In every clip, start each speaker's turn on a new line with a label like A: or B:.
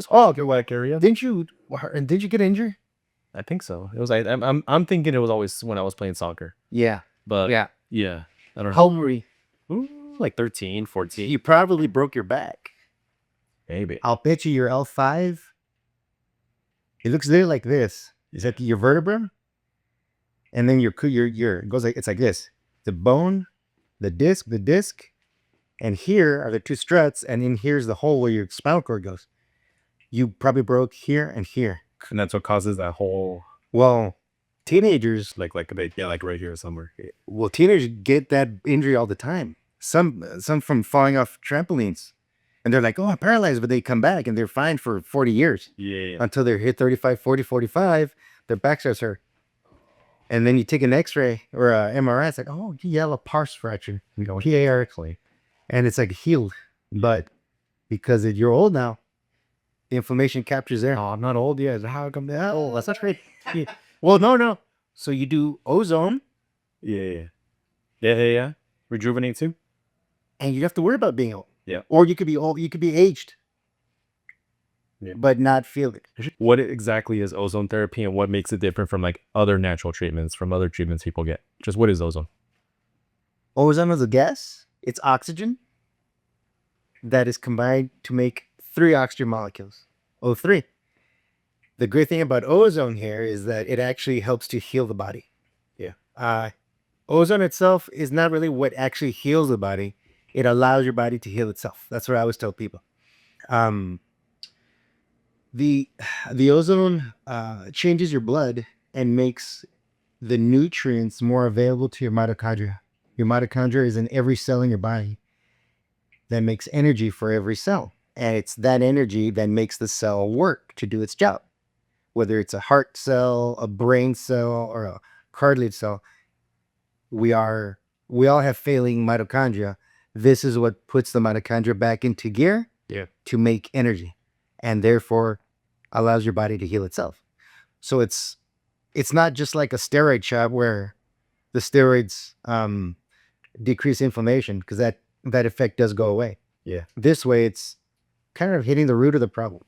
A: Oh, okay, whack area.
B: Didn't you get injured?
A: I think so. It was like I'm thinking it was always when I was playing soccer.
B: Yeah.
A: But
B: Yeah.
A: yeah, I don't know.
B: How old were you?
A: Like 13, 14.
B: You probably broke your back.
A: Maybe.
B: I'll bet you your L5. It looks there like this. Is that your vertebra? And then your it goes like, it's like this. The bone, the disc, and here are the two struts, and in here's the hole where your spinal cord goes. You probably broke here and here.
A: And that's what causes that whole
B: Well, teenagers,
A: like right here somewhere.
B: teenagers get that injury all the time. Some from falling off trampolines. And they're like, oh, I'm paralyzed, but they come back and they're fine for 40 years.
A: Yeah.
B: Until they're hit 35, 40, 45, their back starts hurt. And then you take an x-ray or a MRI, it's like, oh, you have a pars fracture. You go, PAR. And it's like healed. But because you're old now, the inflammation captures there.
A: Oh, I'm not old yet. How come that?
B: Oh, that's not right. Well, no. So you do ozone.
A: Yeah. Rejuvenate too?
B: And you have to worry about being old.
A: Yeah.
B: Or you could be old, you could be aged. Yeah. But not feel it.
A: What exactly is ozone therapy and what makes it different from like other natural treatments, from other treatments people get? Just what is ozone?
B: Ozone is a gas. It's oxygen that is combined to make 3 oxygen molecules. O3. The great thing about ozone here is that it actually helps to heal the body.
A: Yeah.
B: Ozone itself is not really what actually heals the body. It allows your body to heal itself. That's what I always tell people. The ozone changes your blood and makes the nutrients more available to your mitochondria. Your mitochondria is in every cell in your body that makes energy for every cell. And it's that energy that makes the cell work to do its job. Whether it's a heart cell, a brain cell, or a cartilage cell, we all have failing mitochondria. This is what puts the mitochondria back into gear to make energy, and therefore allows your body to heal itself. So it's not just like a steroid shot where the steroids decrease inflammation, because that effect does go away.
A: Yeah.
B: This way, it's kind of hitting the root of the problem.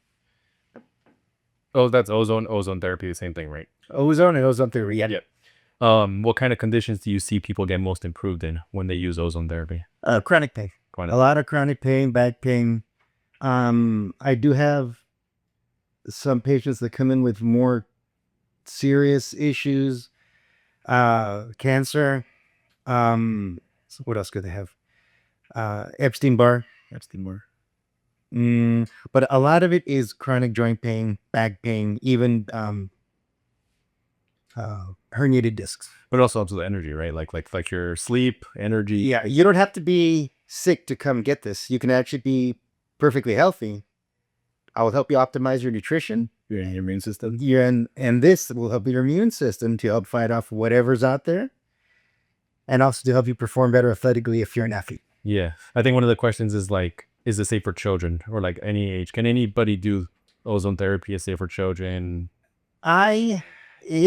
A: Oh, that's ozone therapy, the same thing, right?
B: Ozone and ozone therapy. Yeah.
A: What kind of conditions do you see people get most improved in when they use ozone therapy?
B: Chronic pain. A lot of chronic pain, back pain. I do have some patients that come in with more serious issues, cancer. So what else could they have? Epstein-Barr. But a lot of it is chronic joint pain, back pain, even herniated discs.
A: But also up to the energy, right? Like your sleep, energy.
B: Yeah, you don't have to be sick to come get this. You can actually be perfectly healthy. I will help you optimize your nutrition,
A: your immune system.
B: Yeah, and this will help your immune system to help fight off whatever's out there, and also to help you perform better athletically if you're an athlete.
A: Yeah, I think one of the questions is like, is it safe for children or like any age? Can anybody do ozone therapy? Is safe for children?
B: It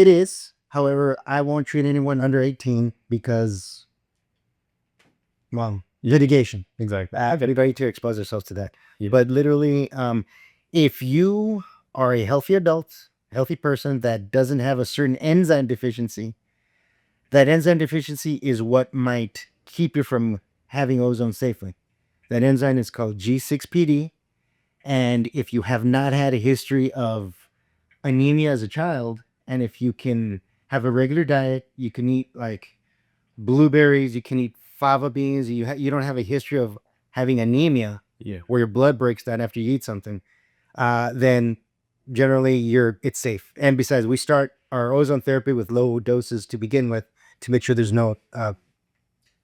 B: is. However, I won't treat anyone under 18 because, well, litigation.
A: Exactly.
B: Everybody to expose themselves to that.
A: Yeah.
B: But literally, if you are a healthy adult, healthy person that doesn't have a certain enzyme deficiency, that enzyme deficiency is what might keep you from having ozone safely. That enzyme is called G6PD. And if you have not had a history of anemia as a child, and if you can have a regular diet, you can eat like blueberries, you can eat fava beans, you don't have a history of having anemia, where your blood breaks down after you eat something, then generally it's safe. And besides, we start our ozone therapy with low doses to begin with to make sure there's no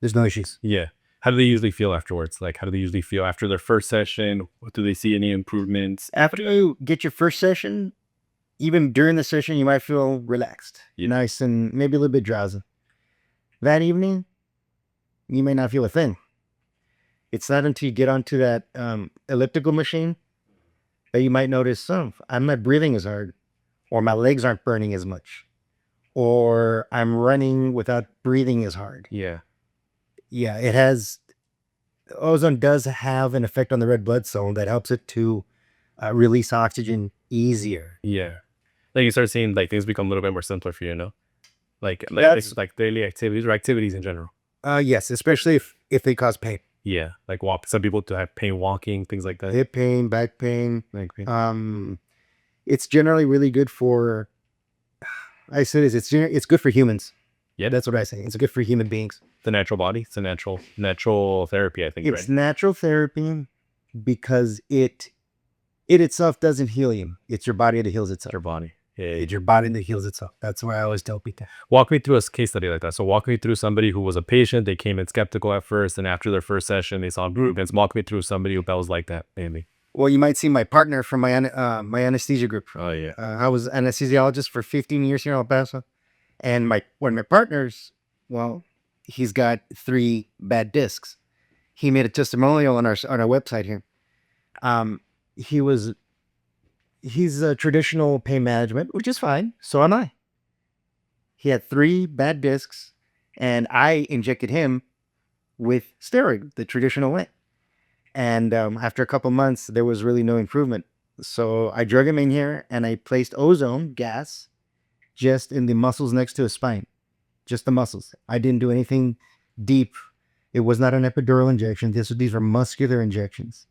B: issues.
A: Yeah. How do they usually feel afterwards? Like, how do they usually feel after their first session? Do they see any improvements?
B: After you get your first session, even during the session, you might feel relaxed, nice, and maybe a little bit drowsy. That evening, you may not feel a thing. It's not until you get onto that elliptical machine that you might notice, I'm not breathing as hard, or my legs aren't burning as much, or I'm running without breathing as hard.
A: Yeah.
B: Ozone does have an effect on the red blood cell that helps it to release oxygen easier.
A: Yeah. Like you start seeing like things become a little bit more simpler for you, you know? Like
B: That's
A: like daily activities or activities in general.
B: yes, especially if they cause pain,
A: Yeah. Like walk. Some people to have pain walking, things like that.
B: hip pain, back pain.
A: Like pain.
B: It's generally really good for. I say this. It's good for humans.
A: Yeah.
B: That's what I say. It's good for human beings.
A: The natural body. It's a natural therapy, I think,
B: It's
A: right?
B: natural therapy because it itself doesn't heal you. It's your body that heals itself.
A: Your body. Yeah.
B: It's your body that heals itself. That's why I always tell people.
A: Walk me through a case study like that. So walk me through somebody who was a patient. They came in skeptical at first, and after their first session, they saw improvements. Walk me through somebody who that was like that, maybe.
B: Well, you might see my partner from my anesthesia group.
A: Oh yeah.
B: I was anesthesiologist for 15 years here in El Paso, and one of my partners, well, he's got 3 bad discs. He made a testimonial on our website here. He was he's a traditional pain management, which is fine. So am I. He had 3 bad discs, and I injected him with steroid the traditional way. And after a couple months, there was really no improvement. So I drug him in here and I placed ozone gas just in the muscles next to his spine, just the muscles. I didn't do anything deep. It was not an epidural injection. These are muscular injections.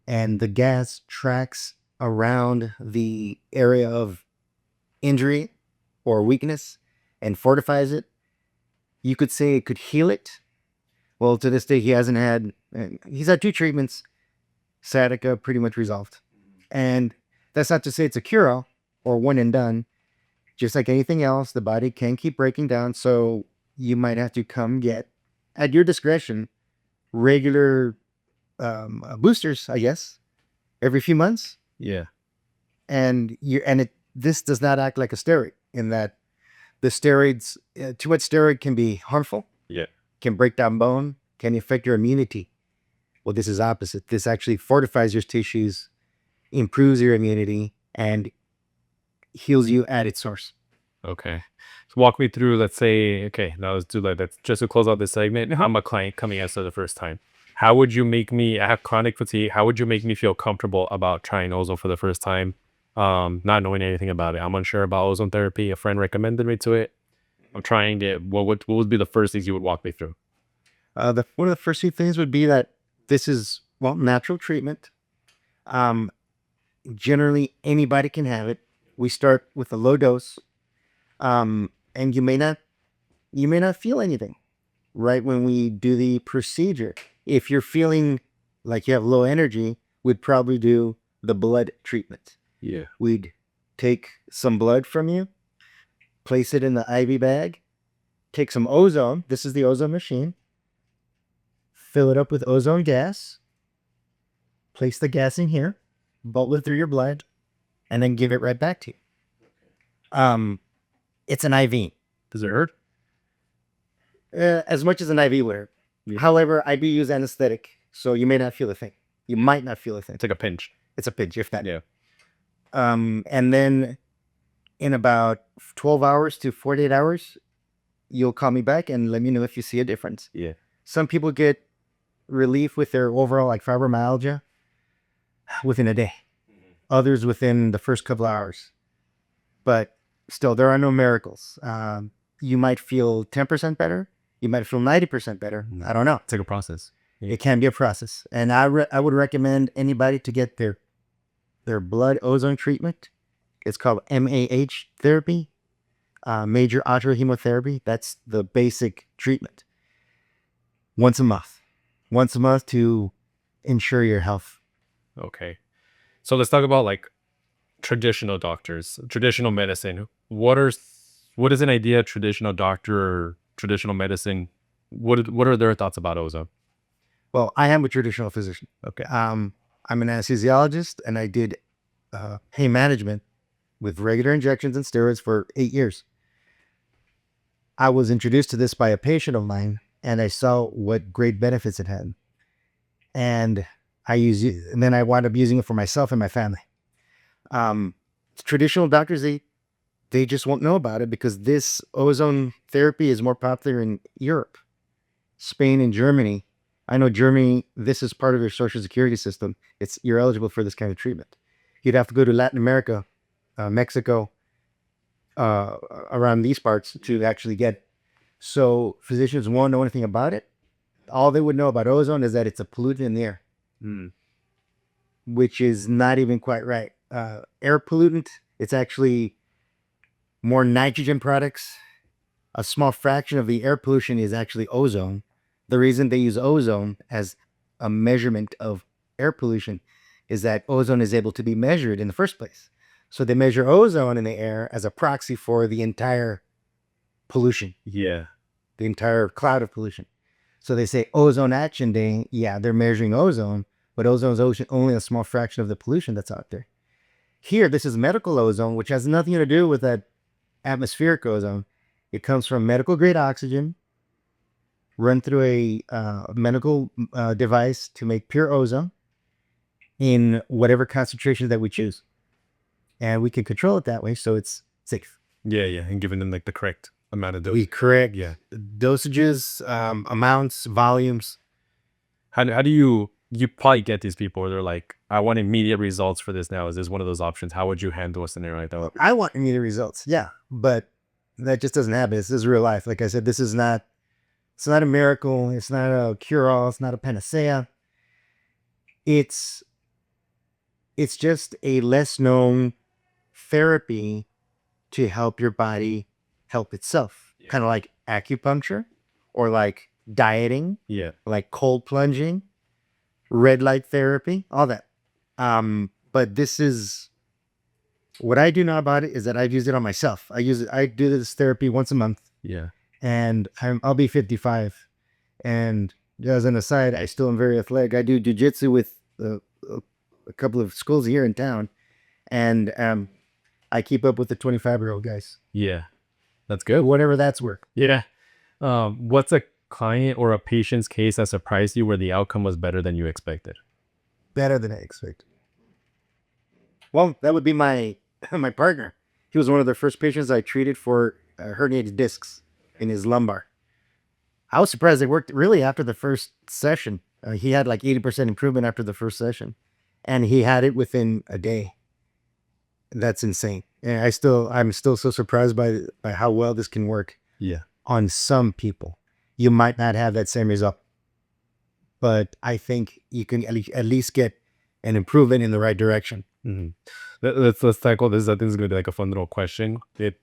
B: And the gas tracks around the area of injury or weakness and fortifies it. You could say it could heal it. Well, to this day, he's had 2 treatments. Sciatica pretty much resolved. And that's not to say it's a cure-all or one and done. Just like anything else, the body can keep breaking down. So you might have to come get, at your discretion, regular boosters, I guess, every few months.
A: Yeah.
B: And this does not act like a steroid in that the steroids, too much steroid can be harmful.
A: Yeah.
B: Can break down bone, can affect your immunity. Well, this is opposite. This actually fortifies your tissues, improves your immunity, and heals you at its source.
A: Okay. So walk me through, let's say, okay, now let's do like that. Just to close out this segment, I'm a client coming in for the first time. How would you make me, I have chronic fatigue. How would you make me feel comfortable about trying ozone for the first time? Not knowing anything about it. I'm unsure about ozone therapy. A friend recommended me to it. I'm trying it. What would be the first things you would walk me through?
B: One of the first few things would be that this is, well, natural treatment. Generally, anybody can have it. We start with a low dose, and you may not feel anything right when we do the procedure. If you're feeling like you have low energy, we'd probably do the blood treatment.
A: Yeah.
B: We'd take some blood from you, place it in the IV bag, take some ozone. This is the ozone machine. Fill it up with ozone gas. Place the gas in here, bubble it through your blood, and then give it right back to you. It's an IV.
A: Does it hurt?
B: As much as an IV would hurt.
A: Yeah.
B: However, I do use anesthetic, so you may not feel a thing. You might not feel a thing.
A: It's like a pinch.
B: It's a pinch, if that.
A: Yeah.
B: And then in about 12 hours to 48 hours, you'll call me back and let me know if you see a difference.
A: Yeah.
B: Some people get relief with their overall like fibromyalgia within a day. Others within the first couple of hours. But still, there are no miracles. You might feel 10% better. You might feel 90% better. I don't know.
A: It's like a process.
B: It can be a process. And I would recommend anybody to get their blood ozone treatment. It's called MAH therapy, major arterial hemotherapy. That's the basic treatment. Once a month to ensure your health.
A: Okay. So let's talk about like traditional doctors, traditional medicine. What is an idea of traditional doctor or traditional medicine? What are their thoughts about ozone?
B: Well, I am a traditional physician.
A: Okay.
B: I'm an anesthesiologist, and I did pain management with regular injections and steroids for 8 years. I was introduced to this by a patient of mine, and I saw what great benefits it had. And then I wound up using it for myself and my family. Traditional doctors, they just won't know about it because this ozone therapy is more popular in Europe, Spain and Germany. I know Germany, this is part of your social security system. You're eligible for this kind of treatment. You'd have to go to Latin America, Mexico, uh, around these parts to actually get it. So physicians won't know anything about it. All they would know about ozone is that it's a pollutant in the air, which is not even quite right. Air pollutant, it's actually more nitrogen products. A small fraction of the air pollution is actually ozone. The reason they use ozone as a measurement of air pollution is that ozone is able to be measured in the first place. So they measure ozone in the air as a proxy for the entire pollution,
A: Yeah.
B: the entire cloud of pollution. So they say ozone action day. Yeah, they're measuring ozone, but ozone is only a small fraction of the pollution that's out there. Here, this is medical ozone, which has nothing to do with that atmospheric ozone. It comes from medical grade oxygen, run through a medical device to make pure ozone in whatever concentration that we choose. And we can control it that way, so it's safe.
A: Yeah, yeah. And giving them like the correct amount of dose.
B: We correct
A: Yeah.
B: dosages, amounts, volumes.
A: How do you probably get these people where they're like, I want immediate results for this now. Is this one of those options? How would you handle a scenario like that?
B: I want immediate results, yeah, but that just doesn't happen. This is real life. Like I said, it's not a miracle. It's not a cure-all. It's not a panacea. It's just a less known therapy to help your body help itself.
A: Yeah.
B: Kind of like acupuncture or like dieting,
A: Yeah.
B: like cold plunging, red light therapy, all that. But this is what I do know about it is that I've used it on myself. I do this therapy once a month,
A: Yeah.
B: and I'll be 55. And as an aside, I still am very athletic. I do jujitsu with a couple of schools here in town, and I keep up with the 25-year-old guys,
A: Yeah. That's good.
B: whatever that's worth.
A: Yeah. What's a client or a patient's case that surprised you where the outcome was better than you expected?
B: Better than I expected. Well, that would be my my partner. He was one of the first patients I treated for herniated discs in his lumbar. I was surprised it worked really after the first session. He had like 80% improvement after the first session, and he had it within a day. That's insane. And I'm still so surprised by how well this can work
A: Yeah.
B: on some people. You might not have that same result, but I think you can at least get an improvement in the right direction.
A: Mm-hmm. Let's tackle this. I think it's gonna be like a fun little question. Let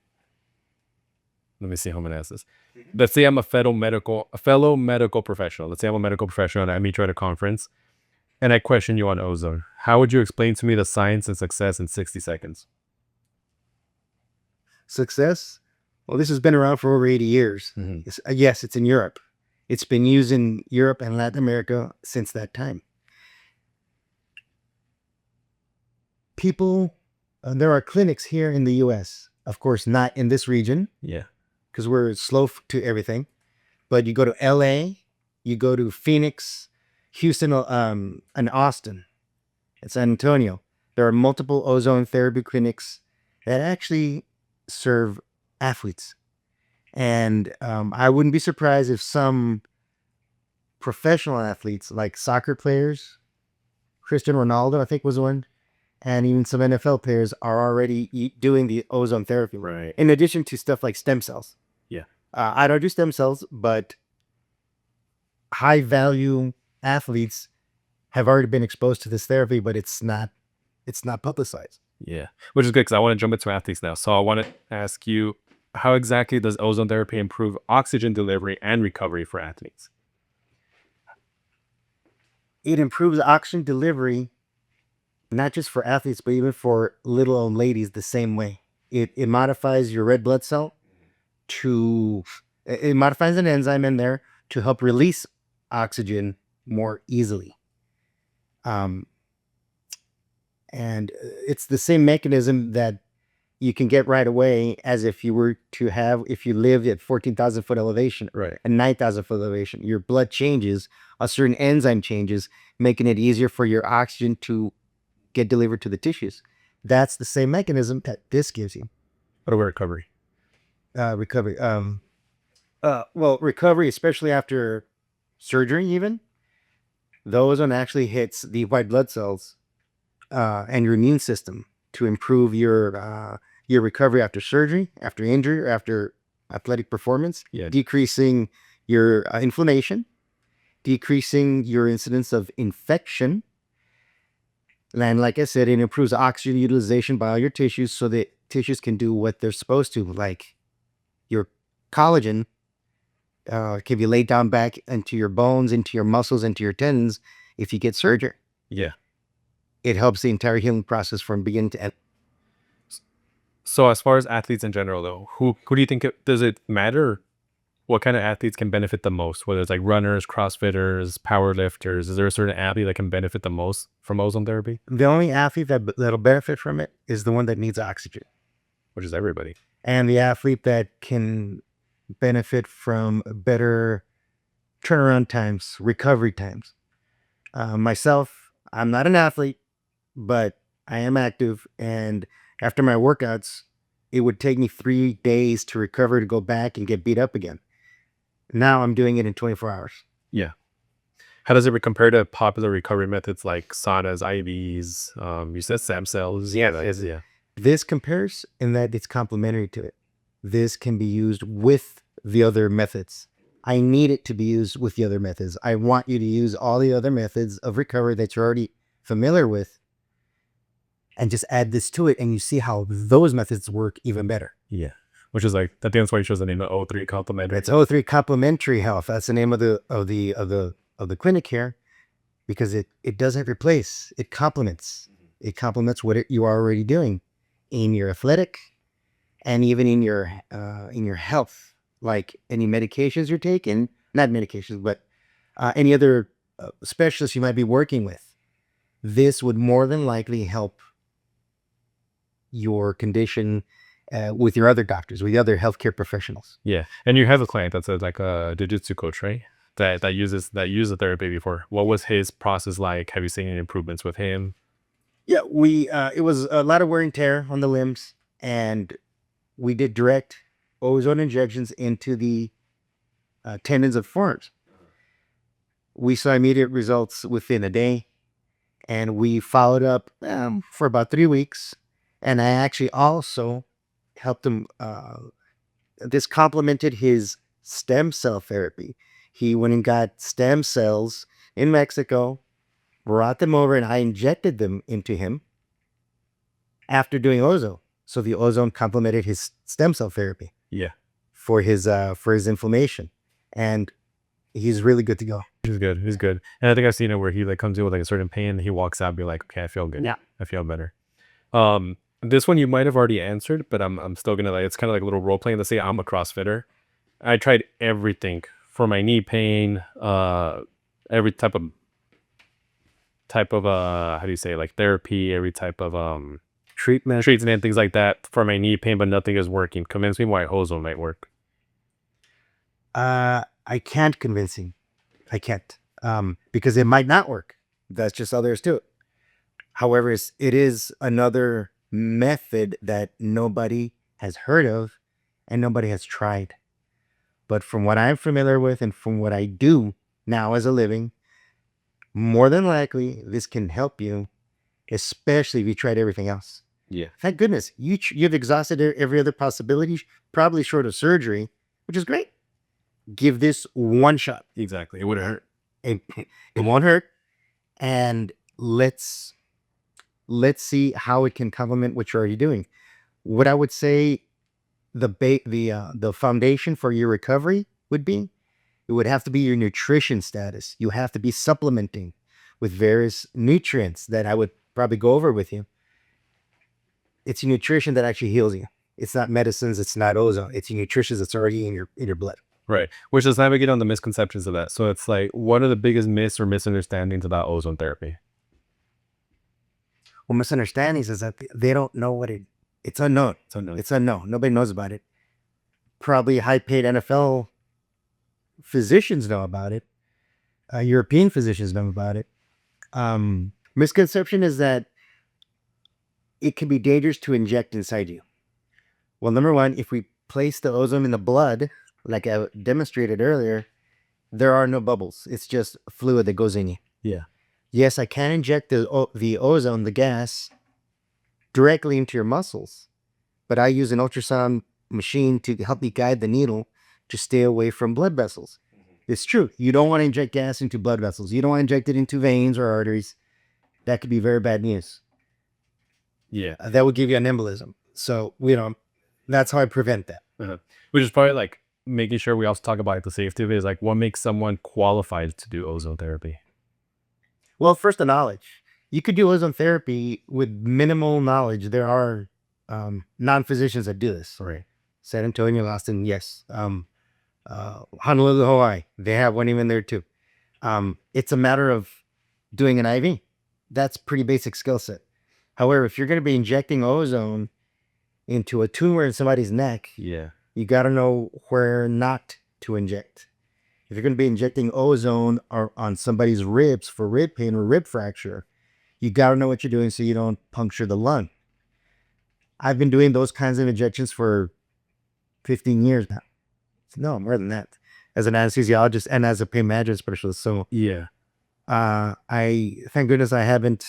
A: me see how I'm gonna ask this. Let's say I'm a fellow medical professional. Let's say I'm a medical professional and I meet you at a conference and I question you on ozone. How would you explain to me the science and success in 60 seconds?
B: Success? Well, this has been around for over 80 years.
A: Mhm.
B: Yes, it's in Europe. It's been used in Europe and Latin America since that time. People, there are clinics here in the US, of course, not in this region
A: Yeah.
B: because we're slow to everything. But you go to LA, you go to Phoenix, Houston, and Austin, and San Antonio. There are multiple ozone therapy clinics that actually serve athletes. And I wouldn't be surprised if some professional athletes, like soccer players, Cristiano Ronaldo, I think was one, and even some NFL players are already doing the ozone therapy.
A: Right.
B: In addition to stuff like stem cells.
A: Yeah.
B: I don't do stem cells, but high value athletes have already been exposed to this therapy, but it's not publicized.
A: Yeah. Which is good because I want to jump into athletes now. So I want to ask you, how exactly does ozone therapy improve oxygen delivery and recovery for athletes?
B: It improves oxygen delivery, not just for athletes, but even for little old ladies the same way. It modifies your red blood cell it modifies an enzyme in there to help release oxygen more easily. And it's the same mechanism that you can get right away as if you lived at 14,000 foot elevation,
A: Right.
B: and 9,000 foot elevation. Your blood changes, a certain enzyme changes, making it easier for your oxygen to get delivered to the tissues. That's the same mechanism that this gives you.
A: What about recovery?
B: Recovery. Well, recovery, especially after surgery, even The ozone actually hits the white blood cells and your immune system to improve your recovery after surgery, after injury, or after athletic performance,
A: Yeah.
B: decreasing your inflammation, decreasing your incidence of infection. And like I said, it improves oxygen utilization by all your tissues so that tissues can do what they're supposed to. Like your collagen can be laid down back into your bones, into your muscles, into your tendons if you get surgery.
A: Yeah.
B: It helps the entire healing process from beginning to end.
A: So as far as athletes in general, though, who do you think does it matter what kind of athletes can benefit the most? Whether it's like runners, CrossFitters, powerlifters, is there a certain athlete that can benefit the most from ozone therapy?
B: The only athlete that'll benefit from it is the one that needs oxygen,
A: Which is everybody.
B: and the athlete that can benefit from better turnaround times, recovery times. Myself, I'm not an athlete, but I am active, and after my workouts, it would take me 3 days to recover to go back and get beat up again. Now I'm doing it in 24 hours.
A: Yeah. How does it compare to popular recovery methods like saunas, IVs? You said stem cells.
B: Yeah,
A: Yeah.
B: this compares in that it's complementary to it. This can be used with the other methods. I need it to be used with the other methods. I want you to use all the other methods of recovery that you're already familiar with and just add this to it, and you see how those methods work even better.
A: Yeah. Which is like, I think that's why he chose the name of O3 complementary.
B: It's O3 Complementary Health. That's the name of the clinic here, because it doesn't replace. It complements. It complements what you are already doing in your athletic and even in your health, like any medications you're taking, not medications, but any other specialists you might be working with. This would more than likely help your condition with your other doctors, with the other healthcare professionals.
A: Yeah. And you have a client that's like a jiu-jitsu coach, right? That uses the therapy before. What was his process like? Have you seen any improvements with him?
B: Yeah, we it was a lot of wear and tear on the limbs, and we did direct ozone injections into the tendons of forearms. We saw immediate results within a day, and we followed up for about 3 weeks. And I actually also helped him. This complemented his stem cell therapy. He went and got stem cells in Mexico, brought them over, and I injected them into him after doing ozone. So the ozone complemented his stem cell therapy.
A: Yeah.
B: For his inflammation, and he's really good to go.
A: He's good. He's good. And I think I've seen it where he like comes in with like a certain pain and he walks out and be like, okay, I feel good.
B: Yeah.
A: I feel better. This one you might have already answered, but I'm still gonna like, it's kind of like a little role playing. Let's say I'm a CrossFitter. I tried everything for my knee pain, every type of how do you say, like therapy, every type of treatment, things like that for my knee pain, but nothing is working. Convince me why ozone might work.
B: I can't convince him. I can't, because it might not work. That's just all there is to it. However, it is another method that nobody has heard of and nobody has tried. But from what I'm familiar with and from what I do now as a living, more than likely this can help you, especially if you tried everything else.
A: Yeah.
B: Thank goodness you've exhausted every other possibility, probably short of surgery, which is great. Give this one shot.
A: Exactly. It wouldn't hurt.
B: It won't hurt, and let's see how it can complement what you're already doing. What I would say the foundation for your recovery would be, it would have to be your nutrition status. You have to be supplementing with various nutrients that I would probably go over with you. It's your nutrition that actually heals you. It's not medicines. It's not ozone. It's your nutrition that's already in your blood.
A: Right. Which is navigate on the misconceptions of that. So it's like, what are the biggest myths or misunderstandings about ozone therapy?
B: Well, misunderstandings is that they don't know what it's unknown.
A: It's unknown.
B: It's unknown. Nobody knows about it. Probably high-paid NFL physicians know about it. European physicians know about it. Misconception is that it can be dangerous to inject inside you. Well, number one, if we place the ozone in the blood, like I demonstrated earlier, there are no bubbles. It's just fluid that goes in you.
A: Yeah.
B: Yes, I can inject the ozone, the gas, directly into your muscles, but I use an ultrasound machine to help me guide the needle to stay away from blood vessels. It's true. You don't want to inject gas into blood vessels. You don't want to inject it into veins or arteries. That could be very bad news.
A: Yeah.
B: That would give you an embolism. So, that's how I prevent that.
A: Uh-huh. Which is probably like making sure we also talk about like, the safety of it is like what makes someone qualified to do ozone therapy.
B: Well, first, the knowledge. You could do ozone therapy with minimal knowledge. There are non-physicians that do this.
A: Right.
B: San Antonio, Austin, yes. Honolulu, Hawaii, they have one even there too. It's a matter of doing an IV. That's pretty basic skill set. However, if you're going to be injecting ozone into a tumor in somebody's neck,
A: Yeah.
B: you got to know where not to inject. If you're going to be injecting ozone on somebody's ribs for rib pain or rib fracture, you got to know what you're doing so you don't puncture the lung. I've been doing those kinds of injections for 15 years now. No, more than that. As an anesthesiologist and as a pain management specialist. So
A: Yeah.
B: I thank goodness I haven't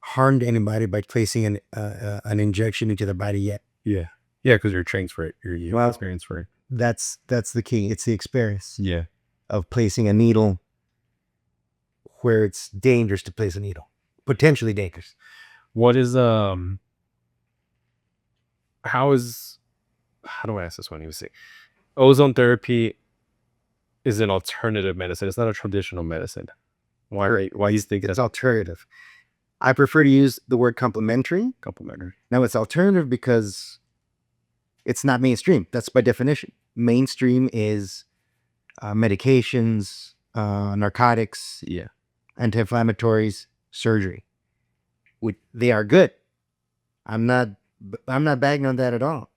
B: harmed anybody by placing an injection into their body yet.
A: Yeah. Yeah, because you're trained for it. You're
B: Well,
A: experienced for it.
B: That's the key. It's the experience
A: Yeah.
B: of placing a needle where it's dangerous to place a needle, potentially dangerous.
A: What is how do I ask this one? You say ozone therapy is an alternative medicine. It's not a traditional medicine. Why? Right? Why do you think
B: It's
A: that's
B: alternative. I prefer to use the word complementary.
A: complementary?
B: Now, it's alternative because it's not mainstream. That's by definition. Mainstream is medications, narcotics,
A: Yeah.
B: anti-inflammatories, surgery. They are good. I'm not bagging on that at all.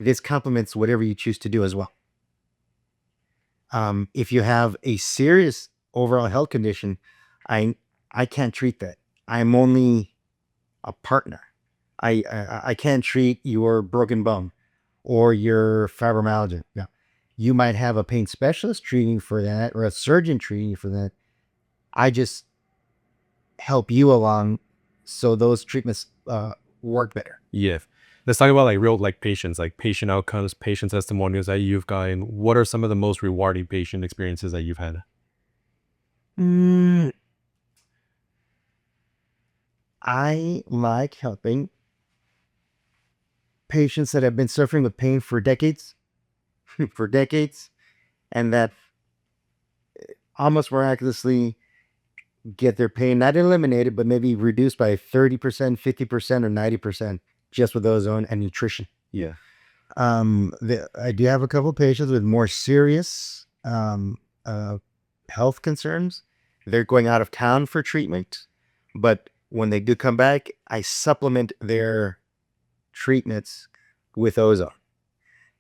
B: This complements whatever you choose to do as well. If you have a serious overall health condition, I can't treat that. I'm only a partner. I can't treat your broken bone or your fibromyalgia. Yeah. You might have a pain specialist treating for that or a surgeon treating for that. I just help you along so those treatments work better.
A: Yeah. Let's talk about like real like patients, like patient outcomes, patient testimonials that you've gotten. What are some of the most rewarding patient experiences that you've had?
B: I like helping patients that have been suffering with pain for decades, and that almost miraculously get their pain not eliminated, but maybe reduced by 30%, 50%, or 90% just with ozone and nutrition.
A: Yeah.
B: I do have a couple of patients with more serious health concerns. They're going out of town for treatment, but when they do come back, I supplement their treatments with ozone.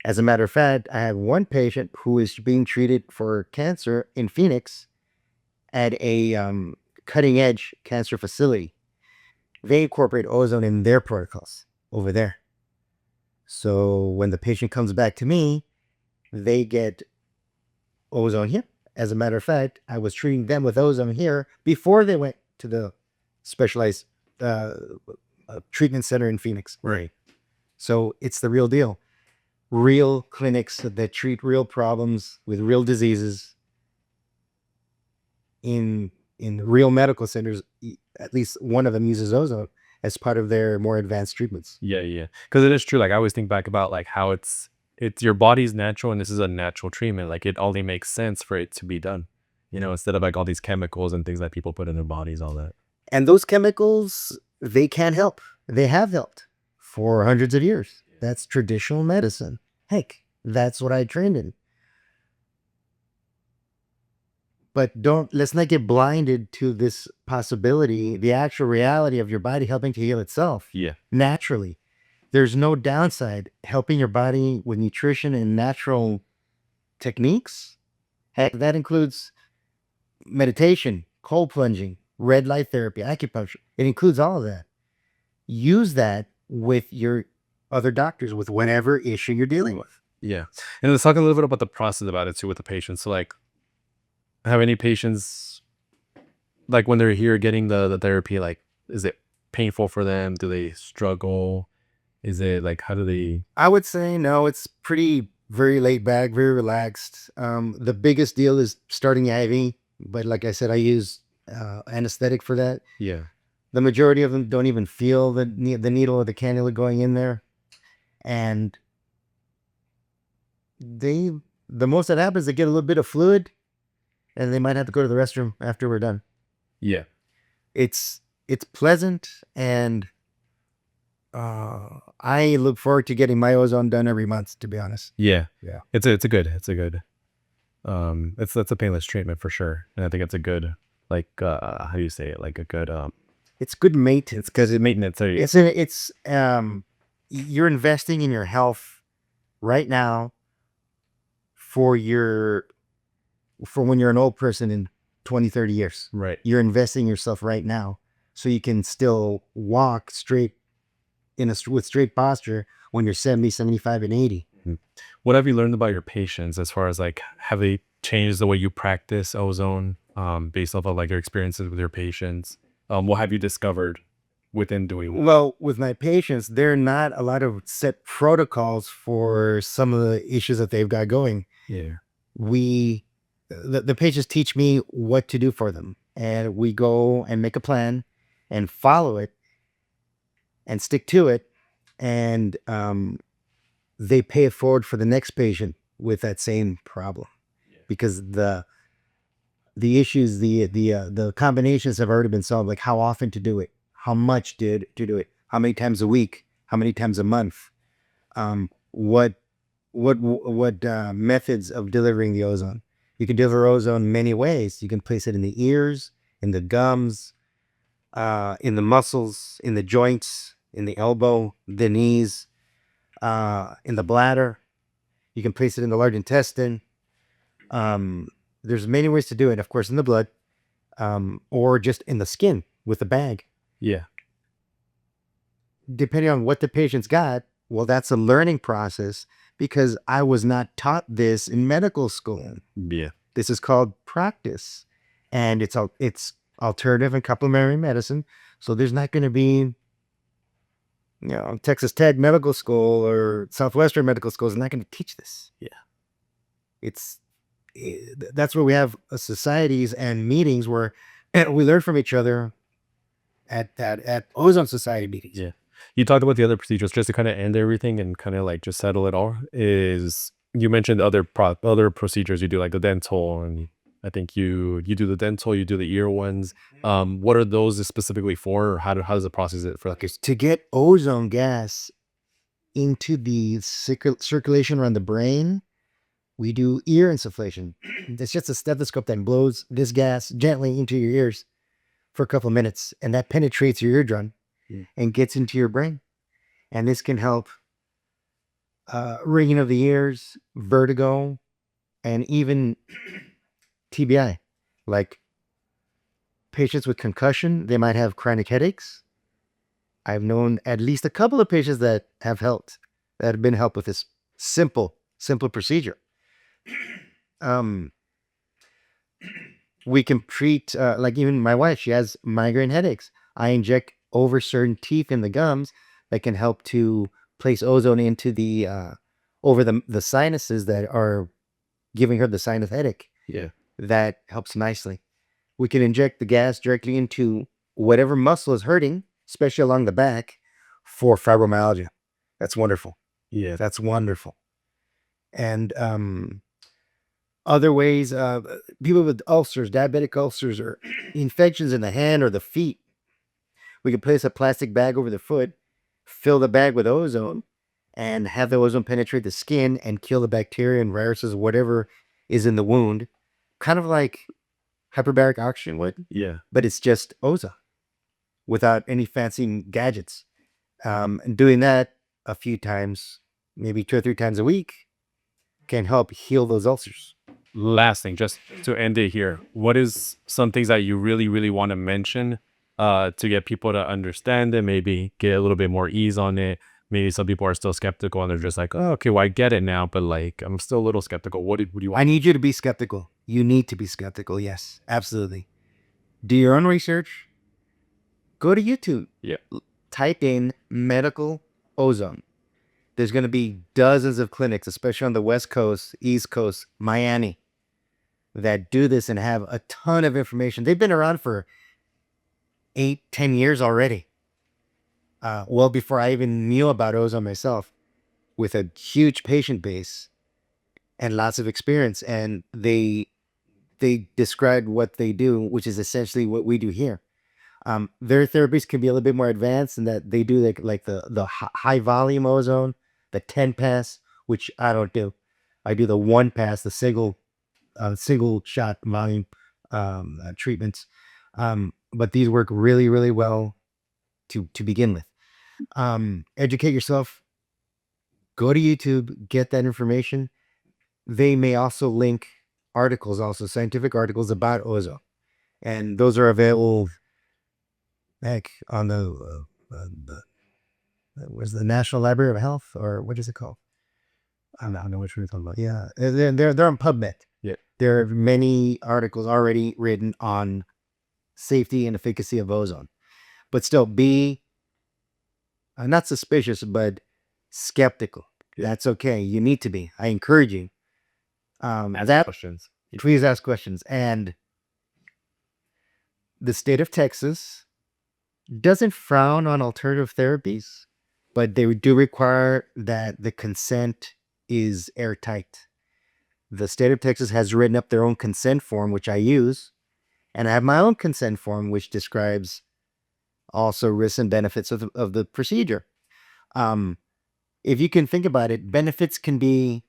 B: As a matter of fact, I have one patient who is being treated for cancer in Phoenix at a cutting edge cancer facility. They incorporate ozone in their protocols over there. So when the patient comes back to me, they get ozone here. As a matter of fact, I was treating them with ozone here before they went to the specialized treatment center in Phoenix.
A: Right.
B: So it's the real deal. Real clinics that treat real problems with real diseases in real medical centers. At least one of them uses ozone as part of their more advanced treatments.
A: Yeah, yeah. Because it is true. Like I always think back about like how it's your body's natural and this is a natural treatment. Like it only makes sense for it to be done. Instead of like all these chemicals and things that people put in their bodies, all that.
B: And those chemicals, they can help. They have helped for hundreds of years. That's traditional medicine. Heck, that's what I trained in. But let's not get blinded to this possibility, the actual reality of your body helping to heal itself.
A: Yeah.
B: Naturally. There's no downside helping your body with nutrition and natural techniques. Heck, that includes meditation, cold plunging, red light therapy, acupuncture. It includes all of that. Use that with your other doctors with whatever issue you're dealing with.
A: Yeah. And let's talk a little bit about the process about it too with the patients. So like have any patients like when they're here getting the therapy, like is it painful for them? Do they struggle? Is it like how do they?
B: I would say no, it's pretty very laid back, very relaxed. The biggest deal is starting IV, but like I said, I use anesthetic for that.
A: Yeah.
B: The majority of them don't even feel the needle or the cannula going in there, and they the most that happens, they get a little bit of fluid, and they might have to go to the restroom after we're done.
A: Yeah.
B: It's pleasant, and I look forward to getting my ozone done every month. To be honest,
A: Yeah.
B: Yeah.
A: It's a good that's a painless treatment for sure. And I think it's a good like how do you say it? Like a good
B: it's good maintenance.
A: it's because it maintenance. There you
B: It's you're investing in your health right now for when you're an old person in 20, 30 years.
A: right.
B: You're investing in yourself right now so you can still walk straight with straight posture when you're 70, 75, and 80.
A: What have you learned about your patients as far as like have they changed the way you practice ozone based off of like your experiences with your patients? What have you discovered within doing one?
B: Well, with my patients, there are not a lot of set protocols for some of the issues that they've got going.
A: Yeah.
B: The patients teach me what to do for them, and we go and make a plan and follow it and stick to it, and they pay it forward for the next patient with that same problem, because the issues, the combinations have already been solved, like how often to do it, how much to do it, how many times a week, how many times a month, what methods of delivering the ozone. You can deliver ozone many ways. You can place it in the ears, in the gums, in the muscles, in the joints, in the elbow, the knees, in the bladder. You can place it in the large intestine. There's many ways to do it, of course, in the blood, or just in the skin with a bag.
A: Yeah.
B: Depending on what the patient's got, well, that's a learning process, because I was not taught this in medical school.
A: Yeah.
B: This is called practice, and it's alternative and complementary medicine. So there's not going to be, Texas Tech Medical School or Southwestern Medical School is not going to teach this.
A: Yeah.
B: That's where we have societies and meetings where we learn from each other at Ozone Society meetings.
A: Yeah. You talked about the other procedures just to kind of end everything and kind of like just settle it all. Is you mentioned other procedures you do like the dental, and I think you do the dental, you do the ear ones. What are those specifically for, or how does the process it for like?
B: Okay, to get ozone gas into the circulation around the brain, we do ear insufflation. It's just a stethoscope that blows this gas gently into your ears for a couple of minutes, and that penetrates your eardrum and gets into your brain. And this can help ringing of the ears, vertigo, and even TBI. Like patients with concussion, they might have chronic headaches. I've known at least a couple of patients that have been helped with this simple procedure. We can treat, like even my wife, she has migraine headaches. I inject over certain teeth in the gums that can help to place ozone into over the sinuses that are giving her the sinus headache.
A: Yeah.
B: That helps nicely. We can inject the gas directly into whatever muscle is hurting, especially along the back, for fibromyalgia. That's wonderful.
A: Yeah.
B: That's wonderful. And other ways, people with ulcers, diabetic ulcers, or infections in the hand or the feet, we can place a plastic bag over the foot, fill the bag with ozone, and have the ozone penetrate the skin and kill the bacteria and viruses, whatever is in the wound, kind of like hyperbaric oxygen would.
A: Yeah.
B: But it's just ozone without any fancy gadgets. And doing that a few times, maybe 2 or 3 times a week, can help heal those ulcers.
A: Last thing, just to end it here, what is some things that you really, really want to mention to get people to understand it, maybe get a little bit more ease on it? Maybe some people are still skeptical and they're just like, oh, okay, well, I get it now, but like, I'm still a little skeptical. What do you want?
B: I need you to be skeptical. You need to be skeptical. Yes, absolutely. Do your own research. Go to YouTube.
A: Yeah.
B: Type in medical ozone. There's going to be dozens of clinics, especially on the West Coast, East Coast, Miami, that do this and have a ton of information. They've been around for 8, 10 years already. Well before I even knew about ozone myself, with a huge patient base and lots of experience. And they described what they do, which is essentially what we do here. Their therapies can be a little bit more advanced in that they do like the high volume ozone, the 10 pass, which I don't do. I do the 1 pass, the single shot volume treatments. But these work really, really well to begin with. Educate yourself. Go to YouTube, get that information. They may also link articles, also scientific articles about ozone, and those are available. Heck, on where's the National Library of Health, or what is it called? I don't know which one you're talking about. Yeah, they're on PubMed.
A: Yeah.
B: There are many articles already written on safety and efficacy of ozone, but still be not suspicious, but skeptical.
A: Yeah.
B: That's okay. You need to be. I encourage you.
A: Ask questions.
B: Please ask questions. And the state of Texas doesn't frown on alternative therapies, but they do require that the consent is airtight. The state of Texas has written up their own consent form, which I use, and I have my own consent form, which describes also risks and benefits of the procedure. If you can think about it, benefits can be,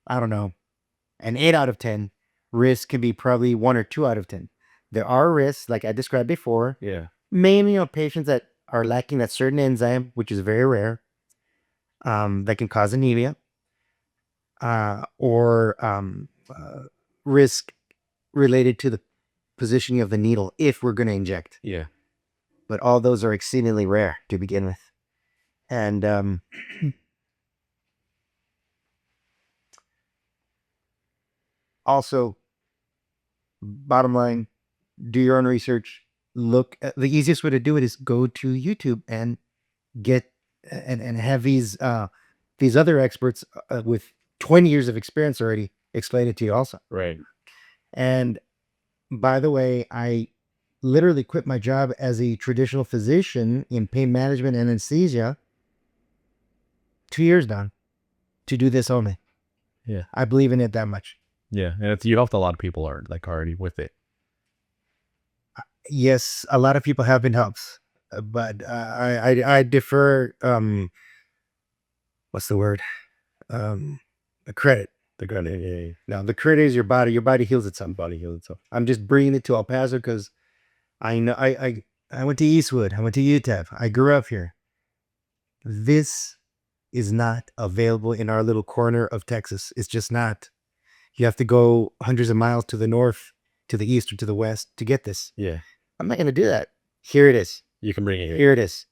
B: I don't know, an 8 out of 10. Risk can be probably 1 or 2 out of 10. There are risks, like I described before,
A: Yeah.
B: mainly on patients that are lacking that certain enzyme, which is very rare, that can cause anemia, or risk related to the positioning of the needle if we're going to inject.
A: Yeah.
B: But all those are exceedingly rare to begin with. And also, bottom line, do your own research. Look at, the easiest way to do it is go to YouTube and get and have these other experts with 20 years of experience already explain it to you also.
A: Right.
B: And by the way, I literally quit my job as a traditional physician in pain management and anesthesia 2 years now to do this only.
A: Yeah.
B: I believe in it that much.
A: Yeah. And you helped a lot of people already with it.
B: Yes, a lot of people have been helped, but I defer. What's the word? The credit.
A: The good. Yeah.
B: No, the credit is your body. Your body heals itself. Body heals itself. I'm just bringing it to El Paso because I know I went to Eastwood. I went to UTEP. I grew up here. This is not available in our little corner of Texas. It's just not. You have to go hundreds of miles to the north, to the east, or to the west to get this.
A: Yeah.
B: I'm not going to do that. Here it is.
A: You can bring it here.
B: Here it is.